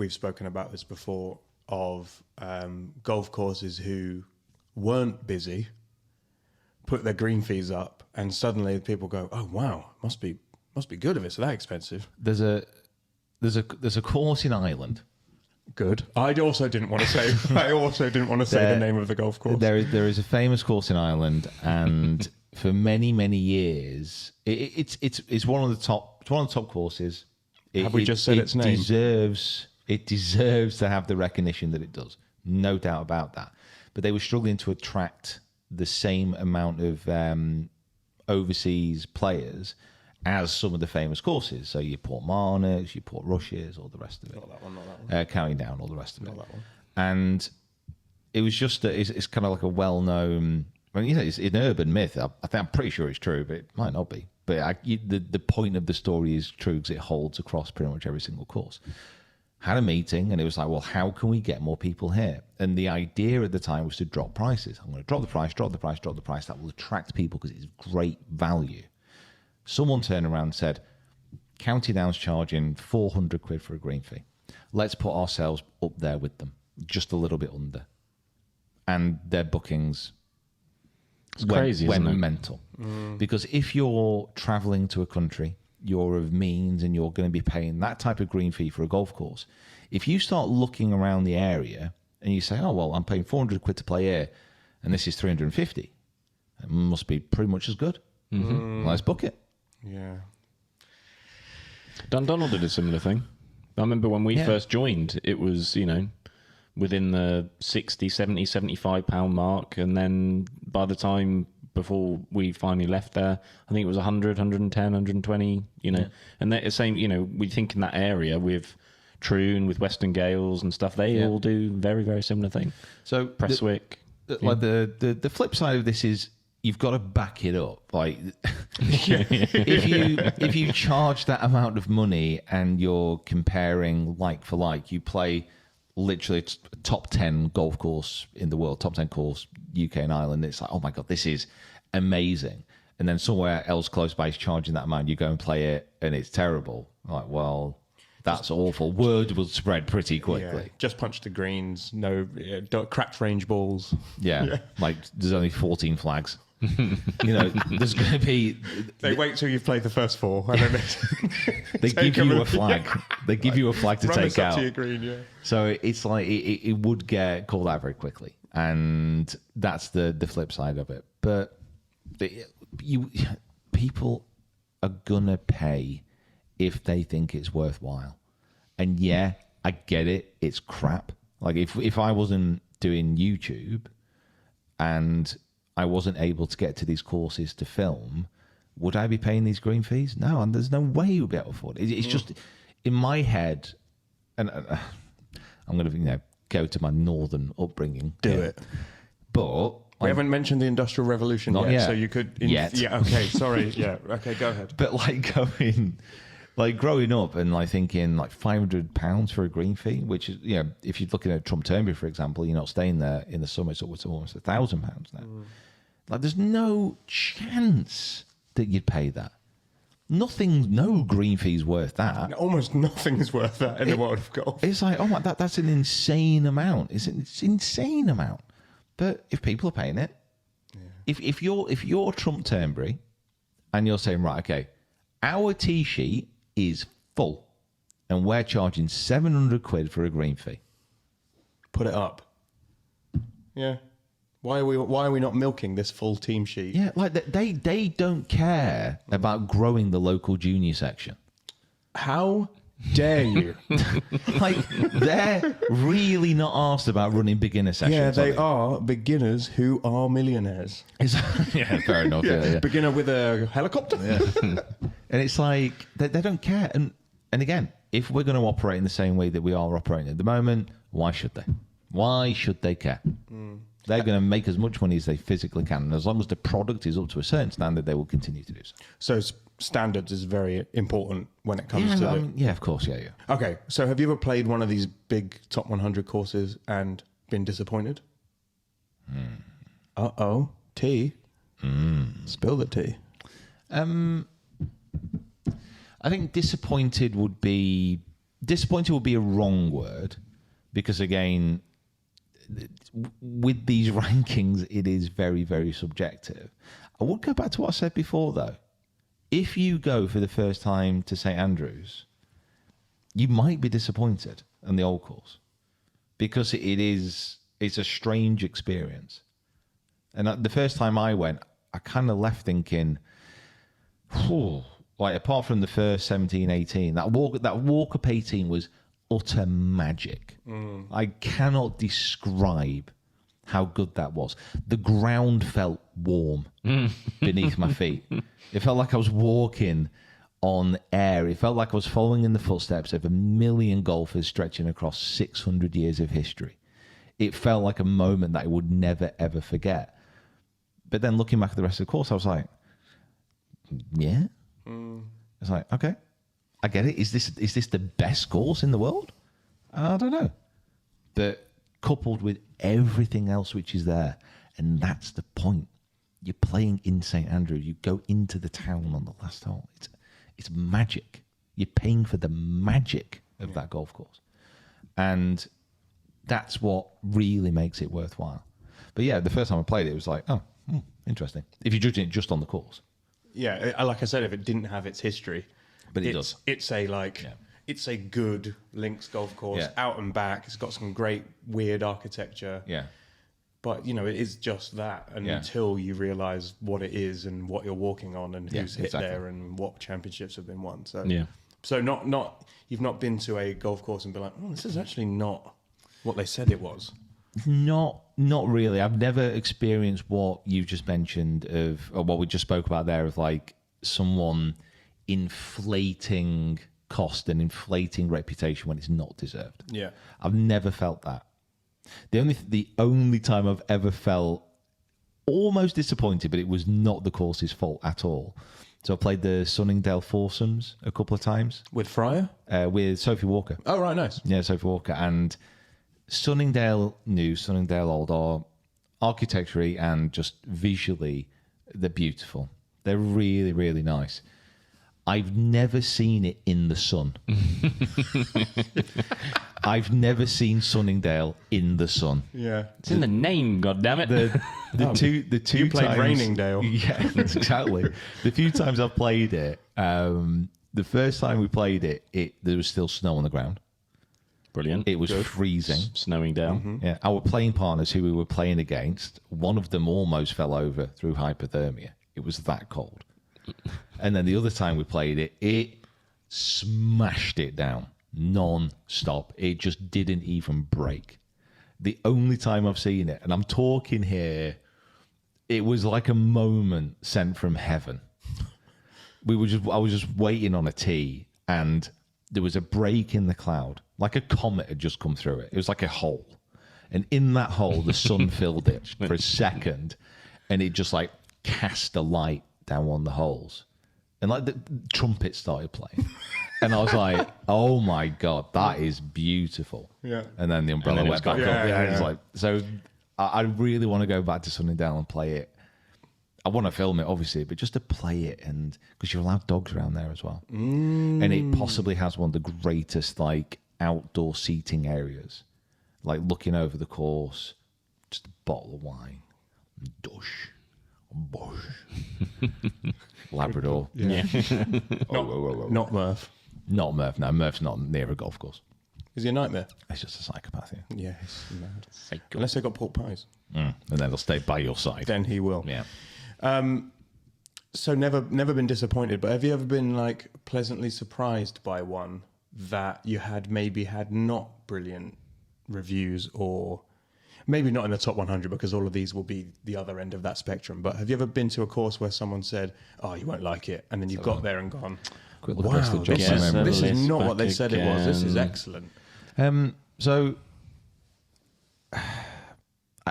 we've spoken about this before, of golf courses who weren't busy, put their green fees up, and suddenly people go, "Oh wow, must be good if it's that expensive." There's a course in Ireland. Good. I also didn't want to say. The name of the golf course. There is a famous course in Ireland, and for many years, it's one of the top. It's one of the top courses. Have we just said its name? It deserves to have the recognition that it does. No doubt about that. But they were struggling to attract the same amount of overseas players as some of the famous courses. So your Port Marnock's, your Port Rushes, all the rest of it. Not that one. Counting down all the rest of it. Not that one. And it was just it's kind of like a well-known. I mean, it's an urban myth. I'm pretty sure it's true, but it might not be. But the point of the story is true because it holds across pretty much every single course. Had a meeting, and it was like, well, how can we get more people here? And the idea at the time was to drop prices. I'm going to drop the price. That will attract people because it's great value. Someone turned around and said, County Down's charging 400 quid for a green fee. Let's put ourselves up there with them, just a little bit under. And their bookings went mental. Because if you're traveling to a country, you're of means and you're going to be paying that type of green fee for a golf course. If you start looking around the area and you say, oh, well, I'm paying 400 quid to play here and this is 350, it must be pretty much as good. Let's book it. Yeah. Dundonald did a similar thing. I remember when we first joined, it was, within the 60, 70, 75 pound mark. And then by the time before we finally left there, I think it was 100, 110, 120, and they're the same, we think in that area with Troon, with Western Gales and stuff, they all do very, very similar thing. So Prestwick. The flip side of this is you've got to back it up. Like if you charge that amount of money and you're comparing like for like, you play literally a top 10 golf course in the world, top 10 course, UK and Ireland. It's like, oh my God, this is amazing. And then somewhere else close by is charging that amount. You go and play it and it's terrible. Like, well, that's awful. Word will spread pretty quickly. Yeah. Just punch the greens, no cracked range balls. Yeah. Like there's only 14 flags. There's going to be. They wait till you've played the first four, and then they give you a flag. They give you a flag to take out. To your green, yeah. So it's like it would get called out very quickly, and that's the flip side of it. But people are gonna pay if they think it's worthwhile, and yeah, I get it. It's crap. Like if I wasn't doing YouTube, and I wasn't able to get to these courses to film, would I be paying these green fees? No, and there's no way you would be able to afford it. It's just in my head, and I'm going to go to my northern upbringing. Do it. But we haven't mentioned the Industrial Revolution yet, so you could... Yet. Yeah, okay, sorry. Yeah, okay, go ahead. But growing up and thinking £500 for a green fee, which is, if you're looking at Trump Turnbury, for example, you're not staying there in the summer, it's almost £1,000 now. There's no chance that you'd pay that. No green fee's worth that. Almost nothing's worth that in the world of golf. It's like, oh my, that's an insane amount. It's an insane amount. But if people are paying it, if you're Trump Turnbury and you're saying, right, okay, our tee sheet is full and we're charging 700 quid for a green fee. Put it up. Yeah. Why are we not milking this full team sheet? Yeah, they don't care about growing the local junior section. How dare you? They're really not asked about running beginner sections. Yeah, they are beginners who are millionaires. Yeah, fair enough. Yeah. Beginner with a helicopter. Yeah. And it's like they don't care. And again, if we're going to operate in the same way that we are operating at the moment, why should they? Why should they care? They're going to make as much money as they physically can. And as long as the product is up to a certain standard, they will continue to do so. So standards is very important when it comes to... yeah, of course, yeah. Okay, so have you ever played one of these big top 100 courses and been disappointed? Uh-oh. Tea? Spill the tea. I think disappointed would be disappointed would be a wrong word, because again, with these rankings, it is very, very subjective. I would go back to what I said before, though. If you go for the first time to St Andrews, you might be disappointed in the old course, because it's a strange experience. And the first time I went, I kind of left thinking, like, apart from the first 17, 18, that walk up 18 was utter magic. I cannot describe how good that was. The ground felt warm beneath my feet. It felt like I was walking on air. It felt like I was following in the footsteps of a million golfers stretching across 600 years of history. It felt like a moment that I would never, ever forget. But then looking back at the rest of the course, I was like, yeah. It's like, okay, I get it. Is this the best course in the world? I don't know. But coupled with everything else which is there, and that's the point. You're playing in St Andrews. You go into the town on the last hole. It's magic. You're paying for the magic of that golf course. And that's what really makes it worthwhile. But yeah, the first time I played it was like, oh, interesting. If you're judging it just on the course. Yeah, like I said, if it didn't have its history, but it does. It's a good links golf course, out and back. It's got some great weird architecture. Yeah. But, it is just that until you realise what it is and what you're walking on and who's hit there and what championships have been won. So, so not you've not been to a golf course and been like, this is actually not what they said it was. Not really. I've never experienced what you just mentioned or what we just spoke about there, of like someone inflating cost and inflating reputation when it's not deserved. Yeah. I've never felt that. The only time I've ever felt almost disappointed, but it was not the course's fault at all. So I played the Sunningdale foursomes a couple of times. With Fryer? With Sophie Walker. Oh, right, nice. Yeah, Sophie Walker. And Sunningdale New, Sunningdale Old are architecturally and just visually, they're beautiful. They're really, really nice. I've never seen it in the sun. I've never seen Sunningdale in the sun. Yeah. It's in the name, goddammit. The two you played times, Rainingdale. Yeah, exactly. The few times I've played it, the first time we played it, there was still snow on the ground. Brilliant. It was freezing. Snowing down. Yeah, our playing partners who we were playing against, one of them almost fell over through hypothermia. It was that cold. And then the other time we played it, it smashed it down non-stop. It just didn't even break. The only time I've seen it, and I'm talking here, it was like a moment sent from heaven. I was just waiting on a tee, and there was a break in the cloud, like a comet had just come through it. It was like a hole. And in that hole, the sun filled it for a second, and it just like cast a light down one of the holes. And like the trumpet started playing. And I was like, oh my God, that is beautiful. Yeah. And then the umbrella went back up. Yeah. It's like, so I really want to go back to Sunningdale and play it. I want to film it, obviously, but just to play it, and because you're allowed dogs around there as well. And it possibly has one of the greatest like outdoor seating areas, like looking over the course, just a bottle of wine, dush, bush, Labrador. Yeah. Not Murph. Not Murph. No, Murph's not near a golf course. Is he a nightmare? It's just a psychopath. Yeah. Yeah, he's mad. Psycho. Unless they got pork pies. And then they'll stay by your side. Then he will. Yeah. So never been disappointed, but have you ever been like pleasantly surprised by one that you had not brilliant reviews, or maybe not in the top 100, because all of these will be the other end of that spectrum, but have you ever been to a course where someone said, oh, you won't like it, and then you've got there and gone, Quick look wow, across the job this memory. is list not back what they said it was. This is again. excellent. So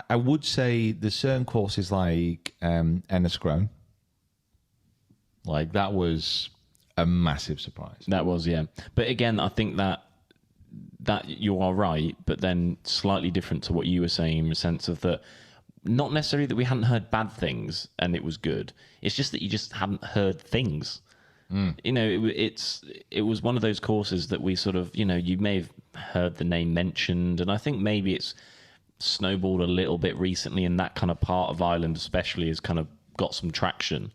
I would say there's certain courses like Enniscrone. Like that was a massive surprise. That was, yeah. But again, I think that you are right, but then slightly different to what you were saying, in the sense of that, not necessarily that we hadn't heard bad things and it was good. It's just that you just hadn't heard things. You know, it was one of those courses that we sort of, you know, you may have heard the name mentioned, and I think maybe it's snowballed a little bit recently in that kind of part of Ireland, especially, has kind of got some traction.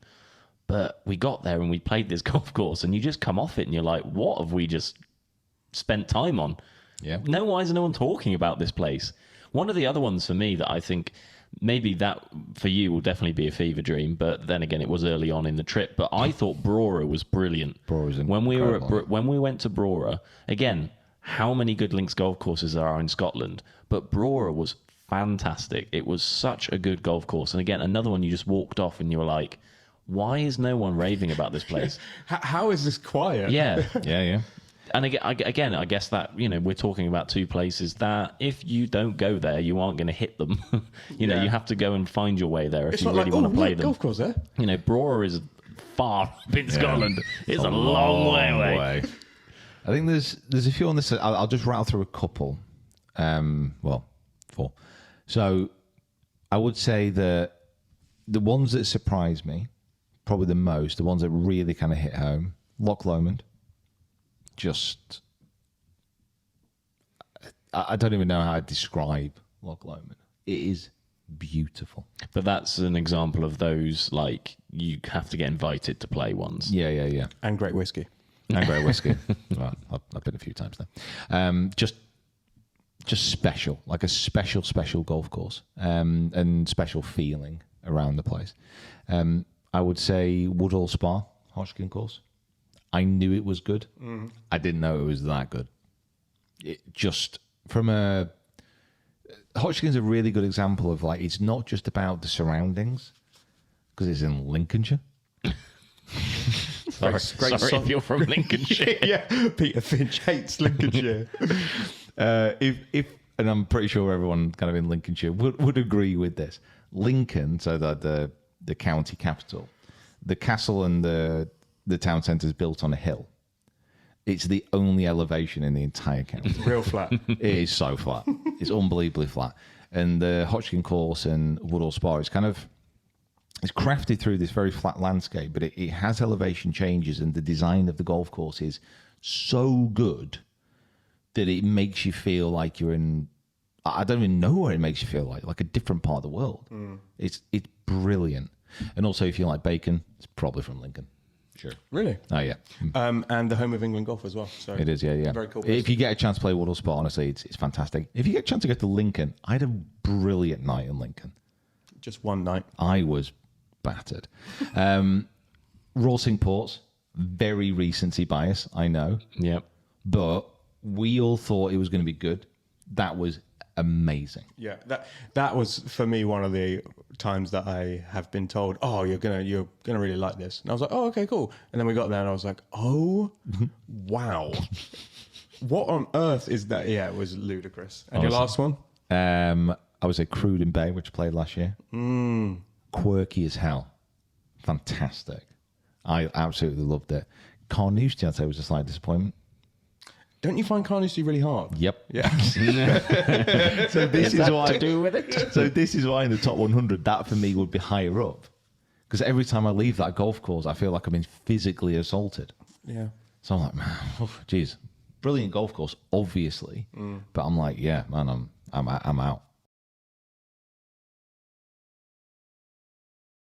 But we got there and we played this golf course, and you just come off it and you're like, what have we just spent time on? Yeah. No, why is no one talking about this place? One of the other ones for me that I think maybe that for you will definitely be a fever dream, but then again, it was early on in the trip. But I thought Brora was brilliant. Brora's when we were incredible. when we went to Brora again. How many good links golf courses there are in Scotland? But Brora was fantastic. It was such a good golf course, and again, another one you just walked off and you were like, "Why is no one raving about this place?" How is this quiet? Yeah. Yeah. And again, I guess that, you know, we're talking about two places that if you don't go there, you aren't going to hit them. You know, Yeah. you have to go and find your way there if It's you not really like, want to play look, them. golf course there. You know, Brora is far up in Scotland. It's a long way away. I think there's a few on this. I'll just rattle through a couple. Well, 4. So I would say that the ones that surprised me probably the most, the ones that really kind of hit home, Loch Lomond. Just, I don't even know how to describe Loch Lomond. It is beautiful. But that's an example of those, like, you have to get invited to play ones. Yeah. And great whiskey. And great whiskey. Well, I've been a few times there. Just special, like a special golf course, and special feeling around the place. I would say Woodhall Spa, Hodgkin course. I knew it was good. I didn't know it was that good. It just from a Hodgkin's a really good example of, like, it's not just about the surroundings because it's in Lincolnshire. Sorry if you're from Lincolnshire. Yeah, Peter Finch hates Lincolnshire. If and I'm pretty sure everyone kind of in Lincolnshire would agree with this. Lincoln, so the county capital, the castle and the town centre is built on a hill. It's the only elevation in the entire county. Real flat. It is so flat. It's unbelievably flat. And the Hodgkin course and Woodhall Spa is kind of, it's crafted through this very flat landscape, but it has elevation changes, and the design of the golf course is so good that it makes you feel like you're in, I don't even know where it makes you feel like a different part of the world. It's brilliant. And also, if you like bacon, it's probably from Lincoln. Sure. Really? Oh, yeah. And the home of England golf as well. So It is, yeah. Very cool place. If you get a chance to play Woodhall Spa, honestly, it's fantastic. If you get a chance to go to Lincoln, I had a brilliant night in Lincoln. Just one night. I was battered. Royal Cinque Ports, very recency bias, I know. Yep. But we all thought it was going to be good. That was amazing. Yeah, that was for me one of the times that I have been told, "Oh, you're gonna really like this," and I was like, "Oh, okay, cool." And then we got there, and I was like, "Oh, wow, what on earth is that?" Yeah, it was ludicrous. And your last one? I was at Cruden Bay, which I played last year. Quirky as hell, fantastic. I absolutely loved it. Carnoustie, I'd say, was a slight disappointment. Don't you find Carnoustie really hard? Yep. Yeah. So this is what I do with it. So this is why in the top 100, that for me would be higher up. Because every time I leave that golf course, I feel like I'm being physically assaulted. Yeah. So I'm like, man, geez, brilliant golf course, obviously. But I'm like, yeah, man, I'm out.